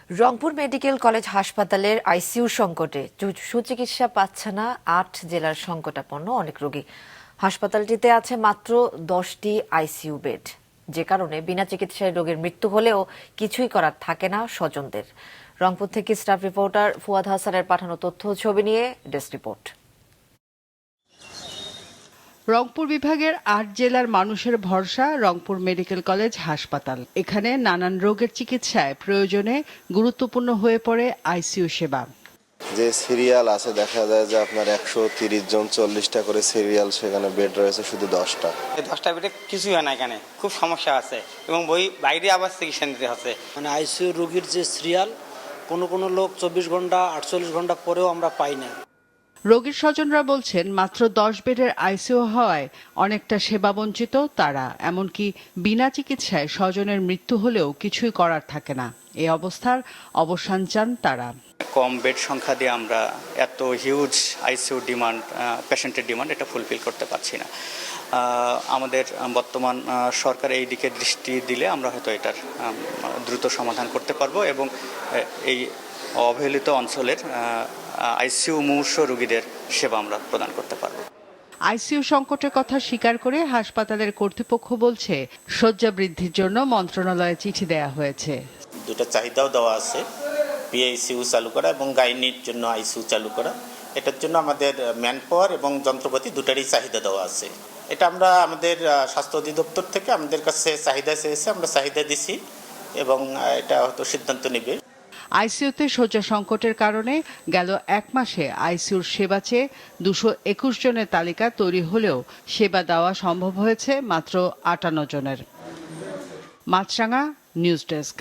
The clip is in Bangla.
রংপুর মেডিকেল কলেজ হাসপাতালের আইসিইউ সংকটে সুচিকিৎসা পাচ্ছে না ৮ জেলার সংকটাপন্ন অনেক রোগী। হাসপাতালটিতে আছে মাত্র 10টি আইসিইউ বেড, যে কারণে বিনা চিকিৎসায় রোগীর মৃত্যু হলেও কিছুই করার থাকে না স্বজনদের। রংপুর থেকে স্টাফ রিপোর্টার ফুয়াদ হাসানের পাঠানো তথ্য ছবি নিয়ে ডেস্ক রিপোর্ট। রংপুর বিভাগের ৮ জেলার মানুষের ভরসা রংপুর মেডিকেল কলেজ হাসপাতাল। এখানে নানান রোগের চিকিৎসায় প্রয়োজনে গুরুত্বপূর্ণ হয়ে পড়ে আইসিইউ সেবা। যে সিরিয়াল আছে দেখা যায় যে আপনার 130 জন 40টা করে সিরিয়াল, সেখানে বেড রয়েছে শুধু 10টা। এই 10টা বেডে কিছুই হয় না, এখানে খুব সমস্যা আছে এবং বাইরে আবার চিকিৎসা নিতে হচ্ছে। মানে আইসিইউ রোগীর যে সিরিয়াল, কোনো লোক 24 ঘন্টা 48 ঘন্টা পরেও আমরা পাই না। রোগীর স্বজনরা বলছেন মাত্র 10 বেডের আইসিইউ হওয়ায় অনেকটা সেবা বঞ্চিত তারা। এমনকি বিনা চিকিৎসায় স্বজনের মৃত্যু হলেও কিছুই করার থাকে না। এই অবস্থার অবসান চান তারা। কম বেড সংখ্যা দিয়ে আমরা এত হিউজ আইসিইউ ডিমান্ড, পেশেন্টের ডিমান্ড এটা ফুলফিল করতে পারছি না। আমাদের বর্তমান সরকার এই দিকে দৃষ্টি দিলে আমরা হয়তো এটার দ্রুত সমাধান করতে পারবো এবং এই অবহেলিত অঞ্চলের আইসিইউ মুমূর্ষ রোগীদের সেবা আমরা প্রদান করতে পারবো। আইসিইউ সংকটের কথা স্বীকার করে হাসপাতালের কর্তৃপক্ষ বলছে শয্যা বৃদ্ধির জন্য মন্ত্রণালয়ে চিঠি দেয়া হয়েছে। দুটো চাহিদাও দেওয়া আছে, পিআইসিইউ চালু করা এবং গাইনির জন্য আইসিইউ চালু করা। এটার জন্য আমাদের ম্যান পাওয়ার এবং যন্ত্রপাতি দুটারই চাহিদা দেওয়া আছে। এটা আমরা আমাদের স্বাস্থ্য অধিদপ্তর থেকে আমাদের কাছে চাহিদা চেয়েছে, আমরা চাহিদা দিছি এবং এটা হয়তো সিদ্ধান্ত নেবে। আইসিইউতে শয্যা সংকটের কারণে গেল 1 মাসে আইসিইউর সেবা চেয়ে 221 জনের তালিকা তৈরি হলেও সেবা দেওয়া সম্ভব হয়েছে মাত্র 58 জনের। মাছরাঙা নিউজ ডেস্ক।